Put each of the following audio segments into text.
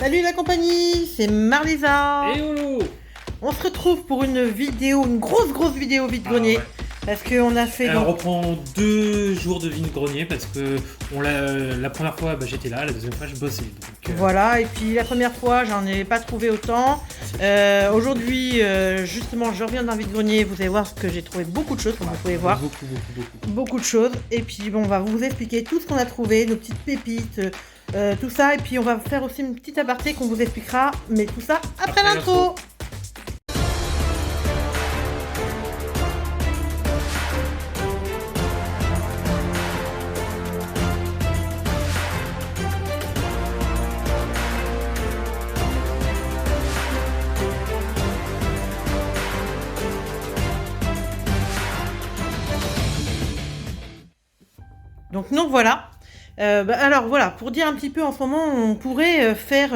Salut la compagnie, c'est Marlisa. Et oh. On se retrouve pour une vidéo, une grosse vidéo vide-grenier. Ouais. Parce qu'on a fait... Elle reprend 2 jours de vide-grenier parce que la première fois j'étais là, la deuxième fois je bossais. Donc, Voilà, et puis la première fois j'en ai pas trouvé autant. Aujourd'hui, justement, je reviens d'un vide-grenier. Vous allez voir ce que j'ai trouvé beaucoup de choses, comme vous pouvez voir. Beaucoup de choses. Et puis bon, on va vous expliquer tout ce qu'on a trouvé, nos petites pépites, tout ça. Et puis on va faire aussi une petite aparté qu'on vous expliquera. Mais tout ça après l'intro. Donc nous voilà. Alors voilà, pour dire un petit peu en ce moment, on pourrait faire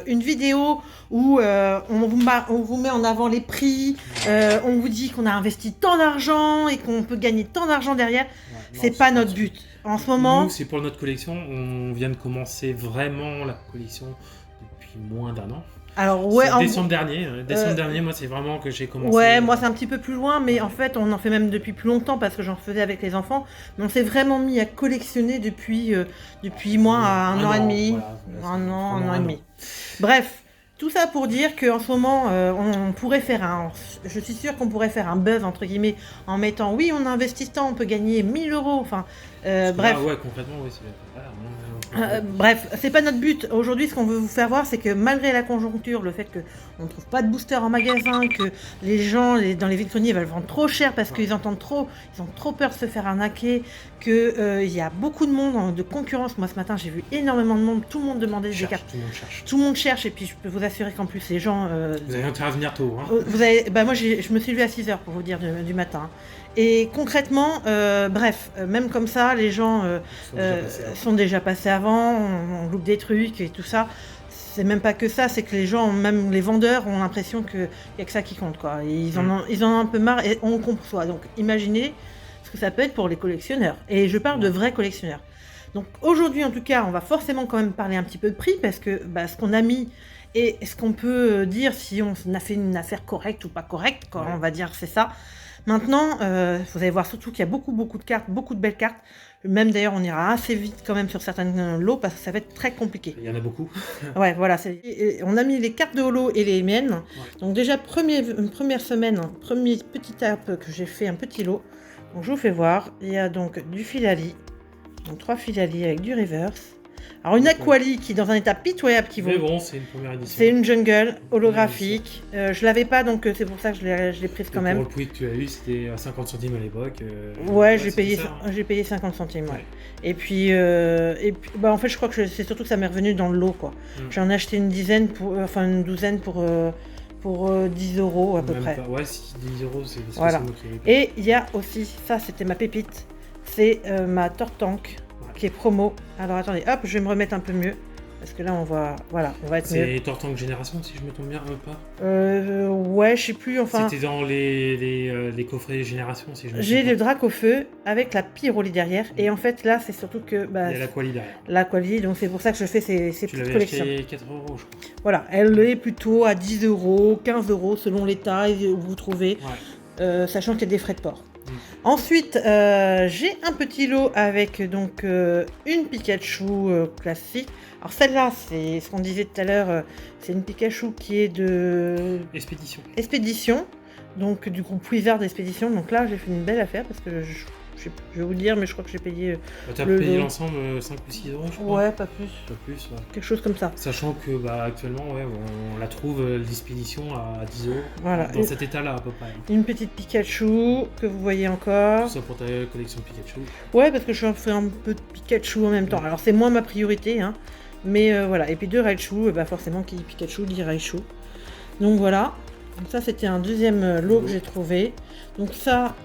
une vidéo où on vous met en avant les prix, on vous dit qu'on a investi tant d'argent et qu'on peut gagner tant d'argent derrière. Ouais, c'est pas notre but. En ce moment... Nous, c'est pour notre collection. On vient de commencer vraiment la collection depuis moins d'1 an. Alors ouais, décembre dernier, moi c'est vraiment que j'ai commencé. Ouais, moi c'est un petit peu plus loin, mais en fait on en fait même depuis plus longtemps parce que j'en faisais avec les enfants. Mais on s'est vraiment mis à collectionner depuis moi à un an et demi, voilà, un an et demi. Bref, tout ça pour dire qu'en ce moment on pourrait faire je suis sûre qu'on pourrait faire un buzz entre guillemets en mettant oui on investit tant, on peut gagner 1000 €. Enfin bref. Là, ouais, concrètement oui c'est. Bref, c'est pas notre but. Aujourd'hui, ce qu'on veut vous faire voir, c'est que malgré la conjoncture, le fait qu'on ne trouve pas de booster en magasin, que les gens dans les vides-greniers veulent vendre trop cher parce qu'ils ont trop peur de se faire arnaquer, qu'il y a beaucoup de monde de concurrence. Moi, ce matin, j'ai vu énormément de monde. Tout le monde demandait des cartes. Tout le monde cherche. Et puis, je peux vous assurer qu'en plus, les gens... vous avez intérêt à venir tôt. Hein. Moi, je me suis levée à 6h pour vous dire du matin. Et concrètement, bref, même comme ça, les gens sont déjà passés avant, on loupe des trucs et tout ça. C'est même pas que ça, c'est que les gens, même les vendeurs, ont l'impression qu'il n'y a que ça qui compte, quoi. Et ils en ont un peu marre et on le conçoit. Donc imaginez ce que ça peut être pour les collectionneurs. Et je parle de vrais collectionneurs. Donc aujourd'hui, en tout cas, on va forcément quand même parler un petit peu de prix parce que ce qu'on a mis et ce qu'on peut dire si on a fait une affaire correcte ou pas correcte, quoi, on va dire c'est ça. Maintenant, vous allez voir surtout qu'il y a beaucoup de cartes, beaucoup de belles cartes. Même d'ailleurs, on ira assez vite quand même sur certains lots parce que ça va être très compliqué. Il y en a beaucoup. Ouais, voilà. On a mis les cartes de holo et les miennes. Ouais. Donc déjà, première semaine, premier petit tap que j'ai fait un petit lot. Donc je vous fais voir. Il y a donc du filali, donc 3 filali avec du reverse. Alors une Aquali qui est dans un état pitoyable qui vaut... Mais bon, c'est une première édition. C'est une jungle holographique. Je l'avais pas donc c'est pour ça que je l'ai prise quand même. Pour le prix que tu as eu, c'était à 50 centimes à l'époque. Ouais, j'ai payé 50 centimes. Ouais. Et puis en fait je crois que c'est surtout que ça m'est revenu dans le lot quoi. J'en ai acheté une douzaine pour 10 € à peu près. Pas. Ouais, 10 € c'est voilà. Et il y a aussi, ça c'était ma pépite, c'est ma Tortank. Qui est promo. Alors attendez, hop, je vais me remettre un peu mieux. Parce que là, on va être mieux. C'est Tortank Génération, si je me trompe bien, pas ouais, je sais plus, enfin... C'était dans les coffrets Génération, si je me trompe pas. J'ai le drac au feu, avec la pyrolie derrière. Et en fait, là, c'est surtout que... il y a l'Aquali derrière. L'Aquali, donc c'est pour ça que je fais ces petites collections. Tu l'avais acheté 4 €, je crois. Voilà, elle est plutôt à 10 €, 15 € selon les tailles où vous trouvez. Ouais. Sachant qu'il y a des frais de port. Ensuite, j'ai un petit lot avec donc une Pikachu classique. Alors celle-là, c'est ce qu'on disait tout à l'heure, c'est une Pikachu qui est de... Expédition. Donc du groupe Wizard Expédition. Donc là, j'ai fait une belle affaire parce que je vais vous le dire, mais je crois que j'ai payé... tu as payé l'ensemble 5 ou 6 €, je crois. Ouais, pas plus. Ouais. Quelque chose comme ça. Sachant que actuellement, on la trouve l'expédition à 10 €. Voilà. Dans cet état-là, à peu près. Une petite Pikachu que vous voyez encore. Tout ça pour ta collection Pikachu. Ouais, parce que je fais un peu de Pikachu en même temps. Alors c'est moins ma priorité, hein. Mais voilà. Et puis 2 Raichu, forcément qui dit Pikachu dit Raichu. Donc voilà. Donc ça, c'était un deuxième lot que j'ai trouvé. Donc ça,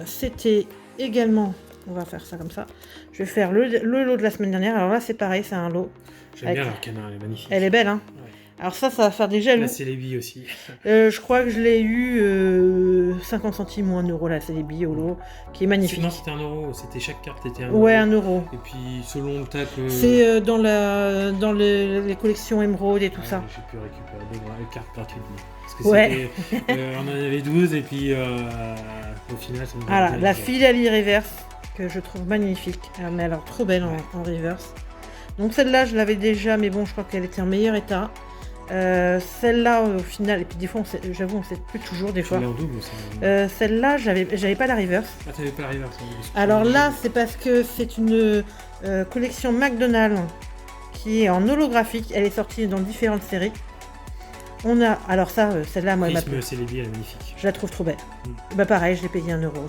c'était... Également, on va faire ça comme ça. Je vais faire le lot de la semaine dernière. Alors là, c'est pareil, c'est un lot. J'aime bien l'arcana, elle est magnifique. Elle est belle, hein. Alors ça va faire des jaloux. La Celebi aussi. Je crois que je l'ai eu 50 centimes ou 1 euro, la Celebi Holo, qui est magnifique. Non, c'était 1 euro. C'était chaque carte était 1 Ouais, euro. 1 euro. Et puis selon le tas que... C'est dans les collections Emerald et tout ça. J'ai pu récupérer des cartes gratuitement. Parce que Ouais. c'était... on en avait 12 et puis au final ça nous a Voilà, fait la plaisir. Philalie Reverse, que je trouve magnifique. Mais alors, trop belle en reverse. Donc celle-là, je l'avais déjà, mais bon, je crois qu'elle était en meilleur état. Celle-là, au final, et puis des fois, j'avoue, on sait plus toujours des Tu fois. l'as en double ça. Celle-là, j'avais pas la reverse. Ah, t'avais pas la reverse. Alors là, c'est parce que c'est une collection McDonald's qui est en holographique. Elle est sortie dans différentes séries. On a, alors ça, celle-là, moi, elle m'a plu. Prisme Celebi, elle est magnifique. Je la trouve trop belle. Bah pareil, je l'ai payé 1 euro.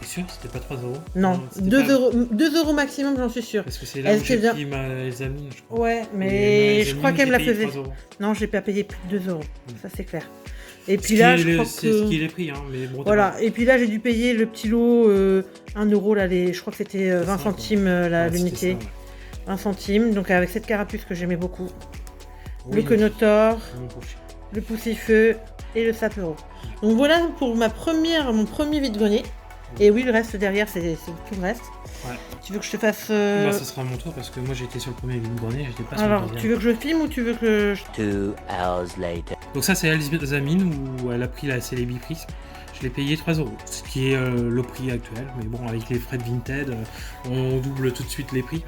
T'es sûr que c'était pas 3 euros? Non, c'était 2 pas- euros, 2 euros maximum, j'en suis sûre. Parce que c'est là Elle où j'ai fait bien. pris ma examine, je crois. Ouais, Et mais ma je crois examine, qu'elle me la j'ai payé faisait. 3 euros. Non, j'ai pas payé plus de 2 euros. Ça, c'est clair. Et Ce puis qui là, est je crois c'est ce que... qu'il est pris, hein, mais bon. Voilà, et puis là, j'ai dû payer le petit lot 1 euro, là, je crois que c'était 20 ça, centimes l'unité. 20 centimes, donc avec cette carapuce que j'aimais beaucoup. Le Conotor, le Poussifeu et le Sapero. Donc voilà pour mon premier vide-grenier. Et oui, le reste derrière, c'est tout le reste. Ouais. Tu veux que je te fasse... Bah, ce sera mon tour parce que moi j'étais sur le premier vide-grenier, j'étais pas sur le Alors, deuxième. tu veux que je filme ou tu veux que je... 2 hours later. Donc ça c'est Elzamine où elle a pris la Celebi Prism. Je l'ai payé 3 euros, ce qui est le prix actuel. Mais bon, avec les frais de Vinted, on double tout de suite les prix.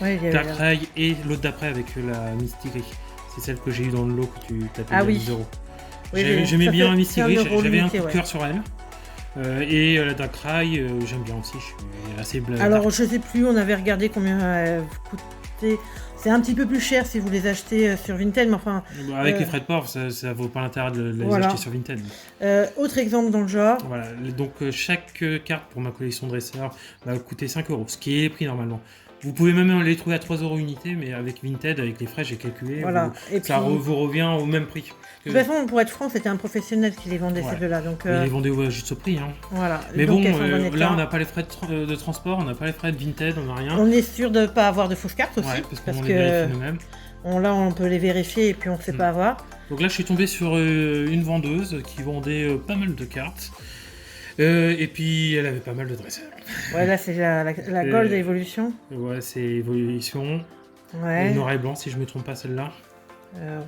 Ouais, il y a... Darkrai et l'autre d'après avec la Mystery. C'est celle que j'ai eu dans le lot que tu t'as payé Ah oui. 10 euros. Oui, J'aimais ça bien fait la Mystery, 1 euro j'avais un l'unité, coup de ouais. cœur sur elle. Et la Darkrai, j'aime bien aussi, je suis assez blague. Alors, je sais plus, on avait regardé combien elle coûtait. C'est un petit peu plus cher si vous les achetez sur Vinted, mais enfin... Avec les frais de port, ça vaut pas l'intérêt de les Voilà. acheter sur Vinted. autre exemple dans le genre. Voilà, donc chaque carte pour ma collection dresseur va coûter 5 euros, ce qui est les prix normalement. Vous pouvez même les trouver à 3 euros unité, mais avec Vinted, avec les frais, j'ai calculé, Voilà. Et puis, ça vous revient au même prix. de toute façon, pour être franc, c'était un professionnel qui les vendait, Ouais. ces deux-là. Donc, Il les vendait au juste au prix. Hein. voilà. Mais Donc, bon, elles sont en bon état. là on n'a pas les frais de transport, on n'a pas les frais de Vinted, on n'a rien. On est sûr de ne pas avoir de fausses cartes aussi. Ouais, parce qu'on les que vérifie nous-mêmes. là, on peut les vérifier et puis on ne sait pas avoir. Donc là, je suis tombé sur une vendeuse qui vendait pas mal de cartes. Et puis, elle avait pas mal de dresseurs. Ouais, là, c'est la Gold Evolution. Ouais, c'est Evolution. Ouais. Noir et blanc, si je me trompe pas, celle-là.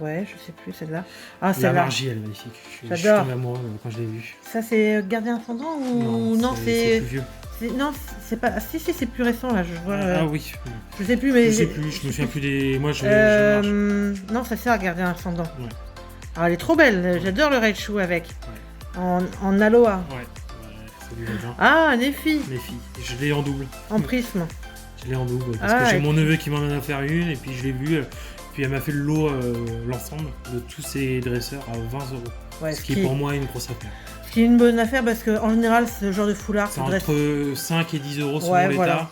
Ouais, je sais plus, celle-là. Ah, La celle-là. Margie, elle est magnifique. Je suis J'adore. tombé amoureux quand je l'ai vue. Ça, c'est Gardien Ascendant ou non, c'est plus vieux. non, c'est pas. Si, c'est plus récent là. Je vois. Ah oui. Je sais plus, mais. Je sais plus, je me souviens plus des. Moi, je marche. Non, ça sert à Gardien Ascendant. Ouais. Alors, elle est trop belle. J'adore le Raichu avec. En Aloha. Ouais. Ça lui va bien. Ah, Nefi. Les filles. Je l'ai en double. En prisme. Je l'ai en double. Parce Ah, que j'ai et mon neveu qui m'en a offert une, et puis je l'ai vue. Puis elle m'a fait le lot, l'ensemble de tous ces dresseurs à 20 euros. Ouais, Ce qui est pour moi une grosse affaire. ce qui est une bonne affaire parce qu'en général, ce genre de foulard, C'est ça dresse. entre 5 et 10 euros selon Ouais, l'état. voilà.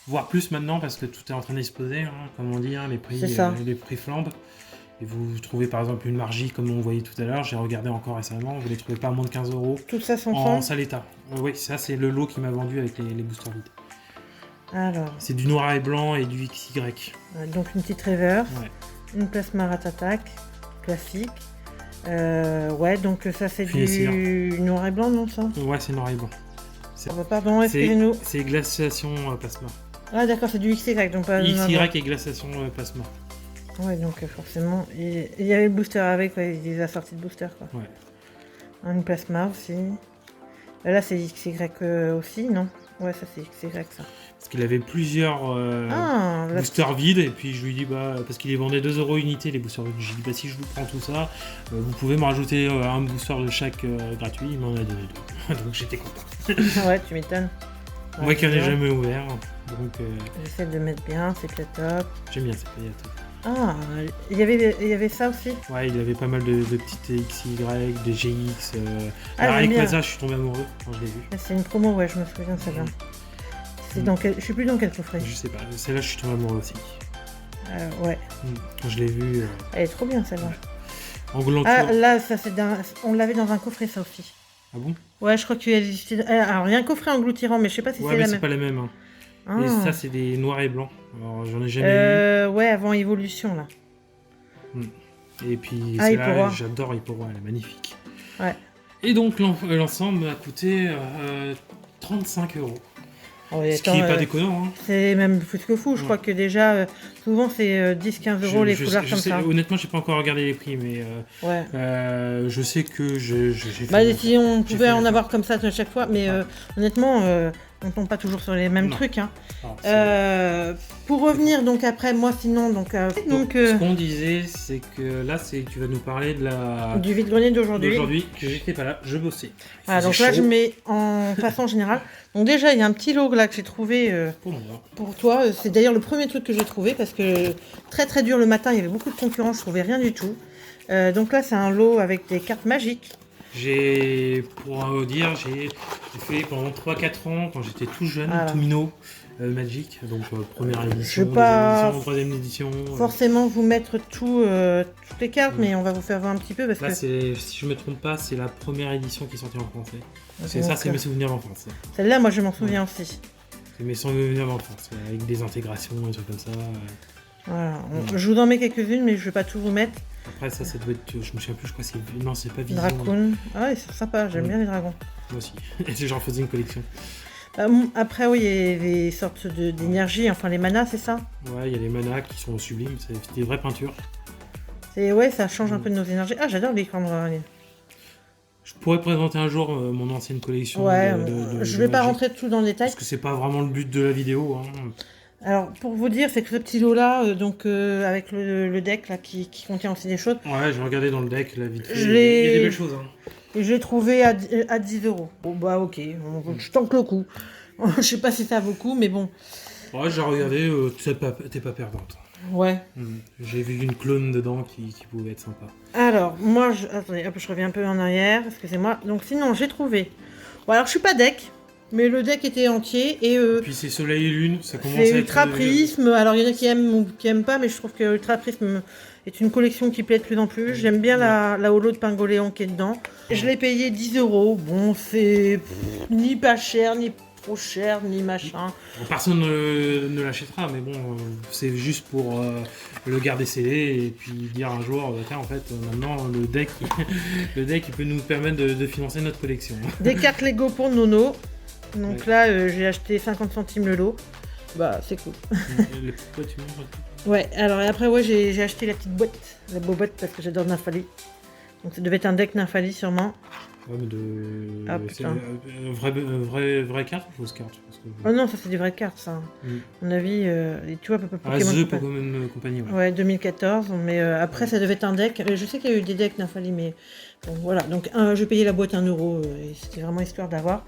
Voire plus maintenant parce que tout est en train d'exploser, hein, comme on dit, hein, C'est ça. les prix flambent. Et vous trouvez par exemple une Margie comme on voyait tout à l'heure, j'ai regardé encore récemment, vous les trouvez pas à moins de 15 euros Tout ça en ensemble. sale état. Oui, ça c'est le lot qui m'a vendu avec les boosters vides. Alors, C'est du noir et blanc et du XY. donc une petite reverse. Ouais. Une plasma Rat Attack. Classique. Ouais, donc ça, c'est Finisseur. du noir et blanc, non, ça Ouais, c'est noir et blanc. Pardon, excusez-nous. C'est glaciation plasma. Ah, d'accord, c'est du XY, donc pas. XY et glaciation plasma. Ouais, donc forcément. Il y avait le booster avec, ouais, il les a sortis de booster, quoi. Ouais. Une plasma aussi. Là, c'est XY aussi, non? Ouais, ça, c'est XY, ça. Parce qu'il avait plusieurs Ah, là, boosters vides, et puis je lui dis, bah, parce qu'il les vendait 2 euros unité les boosters vides. J'ai dit, bah, si je vous prends tout ça, vous pouvez me rajouter un booster de chaque gratuit. Il m'en a donné 2. Donc j'étais content. ouais, tu m'étonnes. Moi qui en ai jamais ouvert, donc J'essaie de mettre bien, c'est très top. j'aime bien cette période. Ah, il y avait ça aussi. Ouais, il avait pas mal de petites XY, des GX. Ah, Avec j'aime bien. Quasar, je suis tombé amoureux quand je l'ai vu. C'est une promo, ouais, je me souviens de celle-là. C'est dans quel... Je sais plus dans quel coffret. Je sais pas, celle-là, je suis tombé amoureux aussi. Ouais, Quand je l'ai vu, elle est trop bien celle-là. en glanture. Ah, là, ça c'est on l'avait dans un coffret, ça aussi. Ah bon? Ouais, je crois qu'il existait. Alors, il y a un coffret engloutirant, mais je sais pas si Ouais, c'est mais la c'est même. pas les mêmes. Hein. Ah. Et ça, c'est des noirs et blancs. Alors, j'en ai jamais Ouais, avant évolution, là. Et puis Ipora. j'adore Ipora, elle est magnifique. Ouais. Et donc l'ensemble m'a coûté 35 €. Oh, et Ce qui attends, n'est pas déconnant. Hein. C'est même plus que fou. Je crois que déjà, souvent c'est 10-15 € les foulards comme ça. Honnêtement, j'ai pas encore regardé les prix, mais Ouais. je sais que j'ai fait. Bah, si on pouvait en avoir comme ça à chaque fois, mais honnêtement, on tombe pas toujours sur les mêmes trucs. Hein. Pour revenir donc après moi, sinon donc ce qu'on disait, c'est que là, tu vas nous parler de du vide-grenier d'aujourd'hui. Que j'étais pas là, je bossais. Voilà, donc là je mets en façon générale. Donc déjà il y a un petit lot là que j'ai trouvé pour toi. C'est d'ailleurs le premier truc que j'ai trouvé parce que très très dur le matin, il y avait beaucoup de concurrents, je trouvais rien du tout. Donc là c'est un lot avec des cartes magiques. Pour dire, j'ai fait pendant 3-4 ans, quand j'étais tout jeune, tout minot, Magic, donc première édition, deuxième édition, troisième édition. Forcément vous mettre toutes les cartes, mais on va vous faire voir un petit peu parce là, que... si je me trompe pas, c'est la première édition qui est sortie en français. C'est mes souvenirs d'enfance. Celle-là, moi je m'en souviens aussi. C'est mes souvenirs d'enfance, avec des intégrations, des trucs comme ça. Voilà. Je vous en mets quelques-unes, mais je vais pas tout vous mettre. Après ça doit être, je me souviens plus, je crois que c'est... Non, c'est pas Vision. Dracoon. Ah oui, c'est sympa, j'aime bien les dragons. Moi aussi, j'en faisais une collection. Après oui, il y a des sortes d'énergie, enfin les manas, c'est ça? Ouais, il y a les manas qui sont sublimes, c'est des vraies peintures. Ouais, ça change un peu de nos énergies. Ah, j'adore les crânes. Je pourrais présenter un jour mon ancienne collection. Ouais, je vais pas rentrer tout dans le détail. Parce que c'est pas vraiment le but de la vidéo. Hein. Alors, pour vous dire, c'est que ce petit lot-là, avec le deck là, qui contient aussi des choses. Ouais, j'ai regardé dans le deck, la vite fait. Il y a des belles choses. Hein. Et je l'ai trouvé à 10 €. Bon, bah, ok, je tente le coup. Je sais pas si ça vaut le coup, mais bon. Ouais, j'ai regardé, t'es pas perdante. Ouais. J'ai vu une clone dedans qui pouvait être sympa. Alors, moi, attendez, hop, je reviens un peu en arrière, excusez-moi. Donc, sinon, j'ai trouvé. Bon, alors, je suis pas deck. Mais le deck était entier et puis c'est Soleil et Lune, ça commence c'est Ultra Prisme. Alors il y en a qui aiment ou qui aiment pas, mais je trouve que Ultra Prisme est une collection qui plaît de plus en plus. J'aime bien la holo de Pingoléon qui est dedans. Je l'ai payé 10 €. Bon, c'est ni pas cher, ni trop cher, ni machin. Bon, personne ne l'achètera, mais bon, c'est juste pour le garder scellé et puis dire un jour, tiens, en fait, maintenant le deck, il peut nous permettre de financer notre collection. Des cartes Lego pour Nono. Donc là, j'ai acheté 50 centimes le lot. Bah, c'est cool. Ouais, alors et après, j'ai acheté la petite boîte, la boîte parce que j'adore Nymphalie. Donc ça devait être un deck Nymphalie sûrement. Ouais, mais c'est vraie carte ou fausse carte Oh non, ça c'est des vraies cartes, ça. À mon avis, tu vois, Pokémon Company. Ouais, 2014. Mais après, ça devait être un deck. Je sais qu'il y a eu des decks Nymphalie, mais bon, voilà. Donc, j'ai payé la boîte 1 €. Et c'était vraiment histoire d'avoir.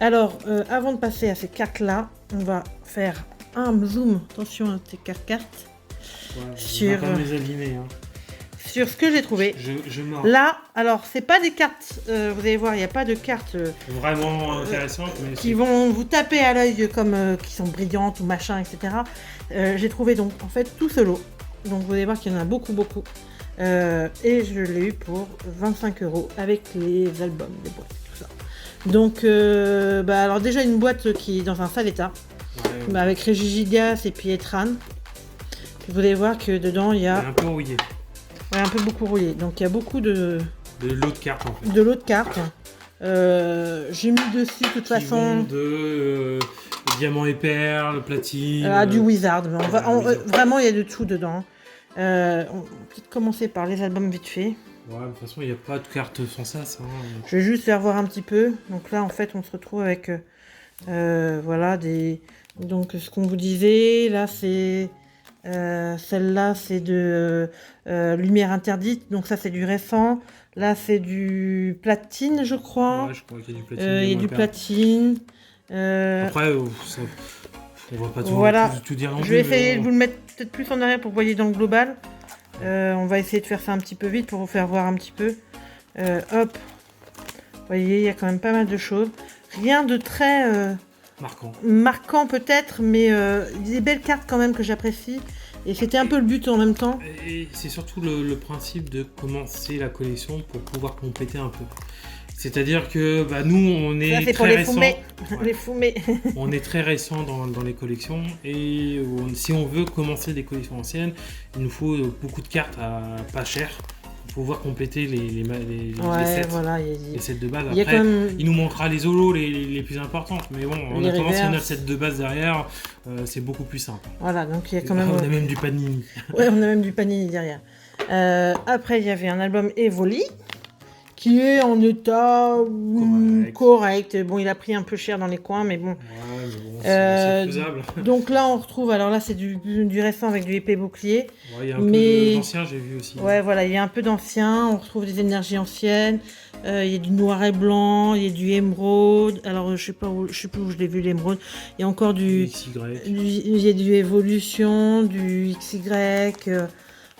Alors, avant de passer à ces cartes-là, on va faire un zoom, attention à ces cartes, sur ce que j'ai trouvé. Là, alors, c'est pas des cartes, vous allez voir, il n'y a pas de cartes vraiment intéressantes, mais qui vont vous taper à l'œil comme qui sont brillantes ou machin, etc. J'ai trouvé donc, en fait, tout ce lot. Donc, vous allez voir qu'il y en a beaucoup, beaucoup. Et je l'ai eu pour 25 € avec les albums, les boîtes. Donc, alors déjà une boîte qui est dans un sale état, avec Régigigas et puis Etran. Vous allez voir que dedans il y a... un peu rouillé. Ouais, un peu beaucoup rouillé. Donc il y a beaucoup de lots de cartes en fait. De lots de cartes. J'ai mis dessus de toute façon... de diamants et perles, platine... du Wizard. Vraiment il y a de tout dedans. On va peut-être commencer par les albums vite fait. Ouais, de toute façon, il n'y a pas de carte sans ça. Je vais juste faire voir un petit peu. Donc là, en fait, on se retrouve avec voilà donc ce qu'on vous disait. Là, c'est celle-là, c'est de Lumière Interdite. Donc ça, c'est du récent. Là, c'est du platine, je crois. Ouais, je crois qu'il y a du platine. Il y a du platine. Après, on va pas tout dire non plus. Je vais essayer de vous le mettre peut-être plus en arrière pour que vous voyez dans le global. On va essayer de faire ça un petit peu vite pour vous faire voir un petit peu. Hop. Vous voyez, il y a quand même pas mal de choses. Rien de très marquant peut-être, mais des belles cartes quand même que j'apprécie. Et c'était un peu le but en même temps. Et c'est surtout le principe de commencer la collection pour pouvoir compléter un peu. C'est-à-dire que nous, on Ça, est c'est pour très les récent. fumés. Ouais. Les fumés. On est très récent dans les collections et si on veut commencer des collections anciennes, il nous faut beaucoup de cartes à pas cher pour pouvoir compléter les Ouais, sets. voilà. Les sets de base. Il y a Après, quand même... il nous manquera les holos les plus importantes. Mais bon, en Les attendant, si on a le reverse. set de base derrière, c'est beaucoup plus simple. Voilà, donc il y a quand même... On a même du panini. Ouais, on a même du Panini derrière. Après, il y avait un album Evoli, qui est en état correct. Bon, il a pris un peu cher dans les coins, mais bon. Ouais, mais bon, c'est faisable. Donc là, on retrouve... Alors là, c'est du récent avec du épée bouclier. Ouais, il y a un Mais- peu d'ancien, j'ai vu aussi. Ouais, voilà, il y a un peu d'ancien. On retrouve des énergies anciennes. Il y a du noir et blanc. Il y a du émeraude. Alors, je sais plus où je l'ai vu, l'émeraude. Il y a encore du... XY. Il y a du évolution, du XY,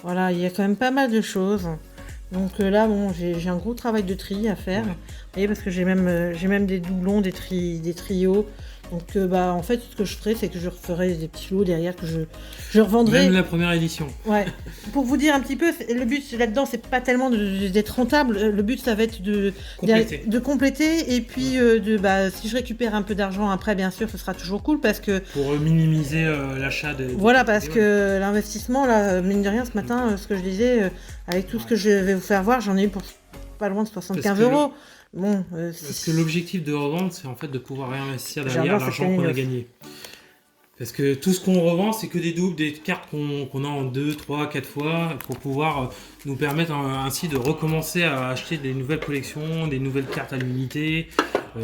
voilà, il y a quand même pas mal de choses. Donc là, bon, j'ai un gros travail de tri à faire. Ouais. Vous voyez, parce que j'ai même des doublons, des trios. Donc en fait, ce que je ferai, c'est que je referai des petits lots derrière que je revendrai. Même la première édition. Ouais. Pour vous dire un petit peu, le but là-dedans, c'est pas tellement d'être rentable. Le but, ça va être de compléter. Et puis, si je récupère un peu d'argent après, bien sûr, ce sera toujours cool parce que. Pour minimiser l'achat de. Voilà, parce que l'investissement, là, mine de rien, ce matin, ce que je disais, avec tout ce que je vais vous faire voir, j'en ai eu pour pas loin de 75 euros. Bon, Parce que l'objectif de revendre, c'est en fait de pouvoir réinvestir derrière J'adore l'argent cette qu'on a ligne. gagné. Parce que tout ce qu'on revend, c'est que des doubles, des cartes qu'on a en 2, 3, 4 fois, pour pouvoir nous permettre ainsi de recommencer à acheter des nouvelles collections, des nouvelles cartes à l'unité.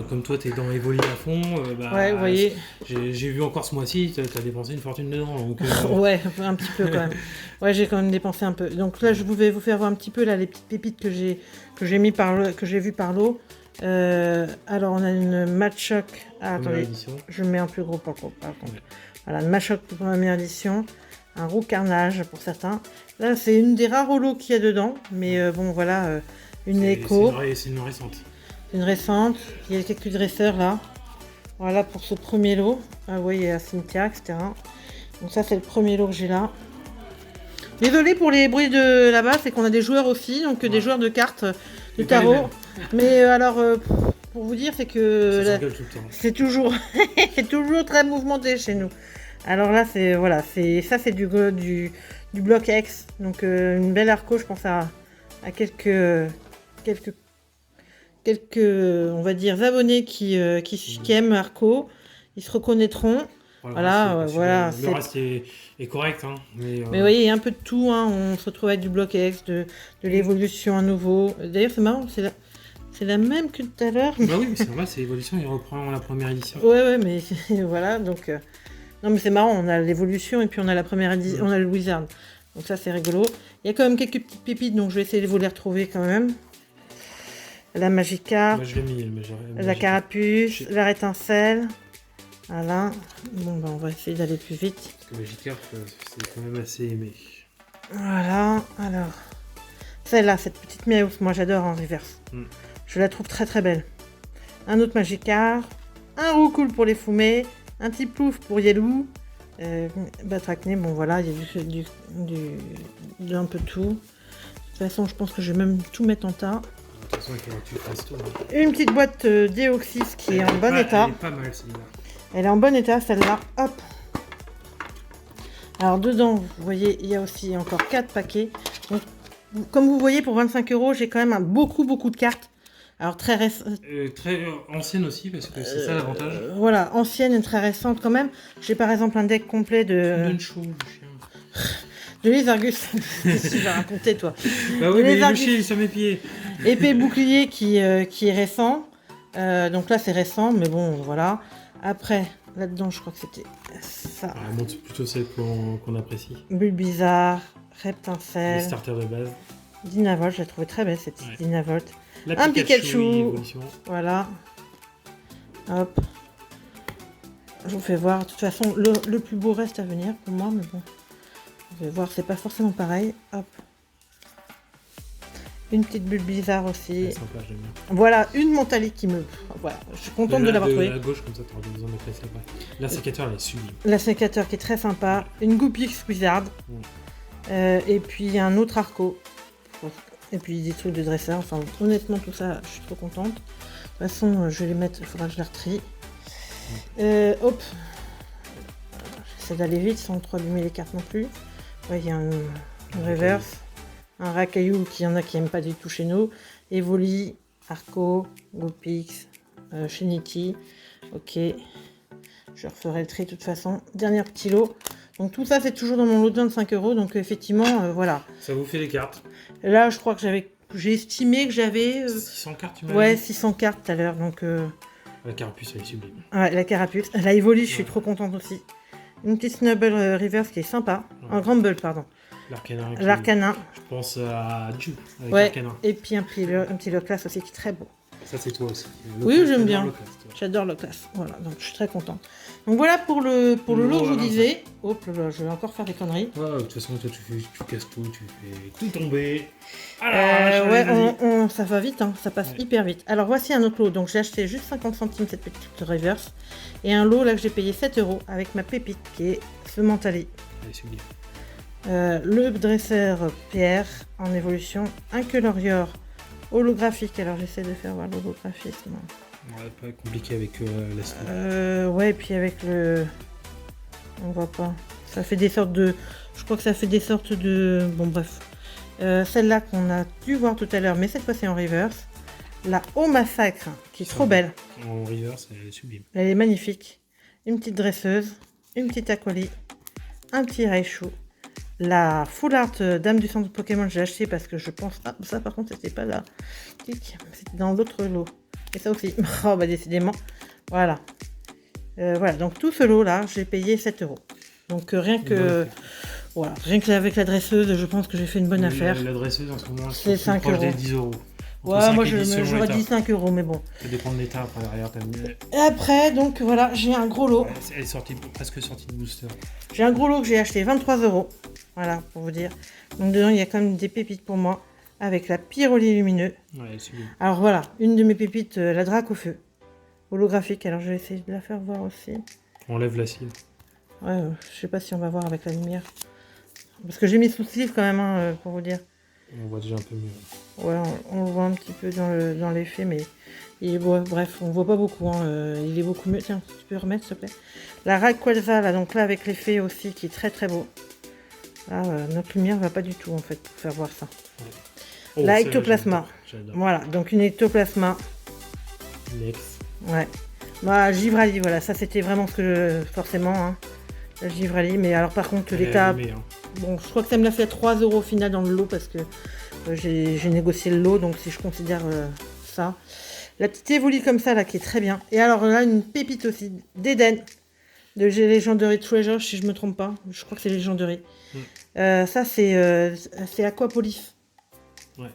Comme toi, tu es dans Evoli à fond. ouais, vous voyez. J'ai vu encore ce mois-ci, tu as dépensé une fortune dedans. Donc, Ouais, un petit peu quand même. Ouais, j'ai quand même dépensé un peu. Donc là, je vais vous faire voir un petit peu là, les petites pépites que j'ai mis que j'ai vu par l'eau. Alors, on a une Matchok. Ah, première attendez, édition. je mets un plus gros par contre. Ouais. Voilà, une Matchok pour première édition. Un roux carnage pour certains. Là, c'est une des rares holos qu'il y a dedans. Mais bon, voilà, une écho. C'est une récente. Une récente. Il y a quelques dresseurs là. Voilà pour ce premier lot. Ah oui, il y a Cynthia, etc. Donc ça, c'est le premier lot que j'ai là. Désolé pour les bruits de là-bas, c'est qu'on a des joueurs aussi, donc des joueurs de cartes, de C'est pas les tarot. mêmes. Mais alors, pour vous dire, c'est que Ça s'engueule tout le temps. c'est toujours, c'est toujours très mouvementé chez nous. Alors là, c'est voilà, c'est du bloc X, donc une belle arco, je pense à quelques, on va dire, abonnés qui aiment Arco, ils se reconnaîtront. Voilà, voilà. Le reste est correct. Hein, mais vous voyez, il y a un peu de tout. Hein. On se retrouve avec du bloc X, de l'évolution à nouveau. D'ailleurs, c'est marrant, c'est la même que tout à l'heure. Bah oui, mais c'est vrai, c'est l'évolution, il reprend la première édition. Ouais, mais voilà, donc... Non, mais c'est marrant, on a l'évolution et puis on a la première édition, on a le Wizard. Donc ça, c'est rigolo. Il y a quand même quelques petites pépites, donc je vais essayer de vous les retrouver quand même. La Magikarp, Moi, je l'ai mis, la Carapuce, la Rétincelle. Voilà. Bon, on va essayer d'aller plus vite. Parce que Magikarp, c'est quand même assez aimé. Voilà, alors. Celle-là, cette petite Meowth, moi j'adore en reverse. Je la trouve très très belle. Un autre Magikarp, un Roucoule pour les fumés, un petit Plouf pour Yellow, Batracné, bon voilà, il y a un peu de tout. De toute façon, je pense que je vais même tout mettre en tas. De toute façon, il faut que tu fasses tout. Hein. Une petite boîte Deoxys qui est en bon état. Elle est pas mal celle-là. Elle est en bon état, celle-là. Hop. Alors dedans, vous voyez, il y a aussi encore 4 paquets. Donc, comme vous voyez, pour 25 €, j'ai quand même beaucoup de cartes. Alors très récentes. Très ancienne aussi, parce que c'est ça l'avantage. Voilà, ancienne et très récente quand même. J'ai par exemple un deck complet de Chou, le chien. de Lizargus. Qu'est-ce que tu vas raconter, toi? Bah oui, mais le Argus. chien il est sur mes pieds. Épée bouclier qui est récent. Donc là, c'est récent, mais bon, voilà. Après, là-dedans, je crois que c'était ça. Elle montre plutôt celle qu'on apprécie. Bulbizarre, Les Reptincelle, starters de base. Dynavolt, je l'ai trouvé très belle cette petite Ouais. Dynavolt. La Un Pikachu. évolution. Voilà. Hop. Je vous fais voir. De toute façon, le plus beau reste à venir pour moi, mais bon. Vous allez voir, c'est pas forcément pareil. Hop. Une petite bulle bizarre aussi. C'est sympa, j'aime bien. Voilà, une Montalique qui me... Voilà, je suis contente de l'avoir De trouvée. la gauche, comme ça, tu auras besoin de presser après. La sécateur, elle est sublime. La sécateur qui est très sympa. Une Goupix Wizard. Mm. Et puis un autre Arco. Et puis des trucs de dresseur. Enfin, honnêtement, tout ça, je suis trop contente. De toute façon, je vais les mettre, il faudra que je les retrie. Hop. J'essaie d'aller vite sans trop abîmer les cartes non plus. Ouais, il y a un reverse. Un racaillou qui y en a qui n'aiment pas du tout chez nous. Evoli, Arco, Gopix, Shinity. Ok. Je referai le tri de toute façon. Dernier petit lot. Donc tout ça c'est toujours dans mon lot de 25 €. Donc effectivement, voilà. Ça vous fait les cartes. Là je crois que j'ai estimé que j'avais... 600 cartes, tu m'as Ouais, dit 600 cartes tout à l'heure. Donc... La carapuce, elle est sublime. Ouais, la carapuce. La Evoli, je suis trop contente aussi. Une petite Snubble Reverse qui est sympa. Ouais. Un Grumble, pardon. L'arcanin. L'arcanin. Je pense à Ju avec Ouais. l'arcanin. Et puis un petit Loclas aussi qui est très beau. Ça, c'est toi aussi. Oui, j'aime bien. Loclas, toi. J'adore Loclas. Voilà, donc je suis très contente. Donc voilà pour le lot que je vous disais. Hop là, je vais encore faire des conneries. Ouais, de toute façon, toi, tu casses tout, tu fais tout tomber. Alors, Ouais, ça va vite, hein, ça passe Ouais. hyper vite. Alors voici un autre lot. Donc j'ai acheté juste 50 centimes cette petite reverse. Et un lot là que j'ai payé 7 € avec ma pépite qui est ce Mentali. Allez, sublime. Le dresseur Pierre en évolution. Un Colorior holographique. Alors j'essaie de faire voir l'holographisme. Ouais, pas compliqué avec la style. Ouais, et puis avec le... On voit pas. Ça fait des sortes de... Je crois que ça fait des sortes de... Bon, bref. Celle-là qu'on a dû voir tout à l'heure, mais cette fois c'est en reverse. La Haut Massacre, qui est trop belle. En reverse, elle est sublime. Elle est magnifique. Une petite dresseuse, une petite acolyte, un petit Raichu. La Full Art Dame du centre Pokémon, j'ai acheté parce que je pense... Ah, ça par contre, c'était pas là. C'était dans l'autre lot. Et ça aussi. Oh, bah décidément. Voilà. Voilà, donc tout ce lot-là, j'ai payé 7 €. Donc rien que... Voilà, rien que avec la dresseuse, je pense que j'ai fait une bonne affaire. La dresseuse, en ce moment, C'est 5 proche € des 10 €. Ouais, moi j'aurais dit 5 €, mais bon. Ça dépend de l'état après derrière. Et après, donc voilà, j'ai un gros lot. Elle est presque sortie de booster. J'ai un gros lot que j'ai acheté 23 €. Voilà, pour vous dire. Donc dedans, il y a quand même des pépites pour moi. Avec la Pyroli lumineux. Ouais, c'est bien. Alors voilà, une de mes pépites, la Drac au feu. Holographique, alors je vais essayer de la faire voir aussi. On enlève la cire. Ouais, je sais pas si on va voir avec la lumière. Parce que j'ai mis sous sleeve quand même, hein, pour vous dire. On voit déjà un peu mieux. Ouais, on le voit un petit peu dans l'effet, mais bref, on voit pas beaucoup. Hein, il est beaucoup mieux. Tiens, tu peux remettre s'il te plaît. La Rayquaza, là, donc là avec l'effet aussi qui est très très beau. Là, notre lumière va pas du tout en fait pour faire voir ça. Ouais. Oh, La ça, Ectoplasma. J'adore. Voilà, donc une Ectoplasma. Nex. Ouais. Bah, Givrali, voilà, ça c'était vraiment ce que forcément. Hein, la Givrali, mais alors par contre, l'état. Bon, je crois que ça me l'a fait à 3 € au final dans le lot parce que j'ai négocié le lot, donc si je considère ça. La petite Evoli comme ça, là, qui est très bien. Et alors là, une pépite aussi, d'Eden, de Legendary Treasure, si je me trompe pas. Je crois que c'est Legendary. Ça, c'est Aquapolis. Ouais.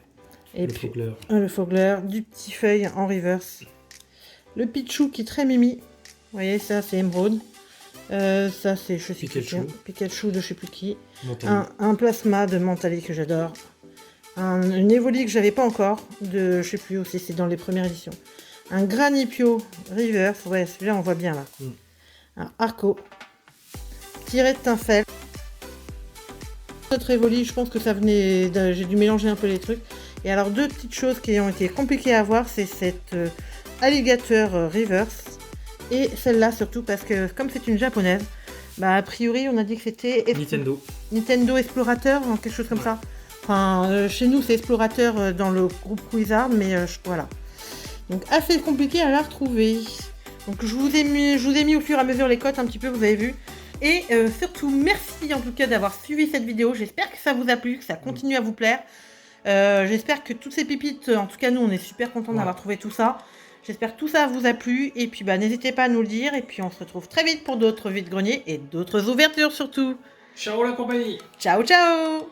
Et le puis, Fogler. Le Fogler, du petit feuille en reverse. Le Pichou qui est très mimi. Vous voyez, ça, c'est Emerald. Ça, c'est, je sais Pikachu. plus, Pikachu de je sais plus qui. Mentali. Un plasma de Mentali que j'adore. Une Evoli que j'avais pas encore, de je sais plus aussi, c'est dans les premières éditions. Un Granipio Reverse, ouais, celui-là on voit bien là. Un Arco. Tiré de Tinfel. Notre Evoli, je pense que ça venait, j'ai dû mélanger un peu les trucs. Et alors deux petites choses qui ont été compliquées à voir, c'est cette Alligator Reverse. Et celle-là surtout parce que comme c'est une japonaise, bah a priori on a dit que c'était Nintendo Explorateur, quelque chose comme ça. Enfin chez nous c'est Explorateur dans le groupe Wizard, mais voilà. Donc assez compliqué à la retrouver. Donc je vous ai mis au fur et à mesure les cotes un petit peu, vous avez vu. Et surtout merci en tout cas d'avoir suivi cette vidéo. J'espère que ça vous a plu, que ça continue à vous plaire. J'espère que toutes ces pépites, en tout cas nous on est super contents d'avoir trouvé tout ça. J'espère que tout ça vous a plu et puis bah n'hésitez pas à nous le dire et puis on se retrouve très vite pour d'autres vides-greniers et d'autres ouvertures surtout. Ciao la compagnie. Ciao ciao.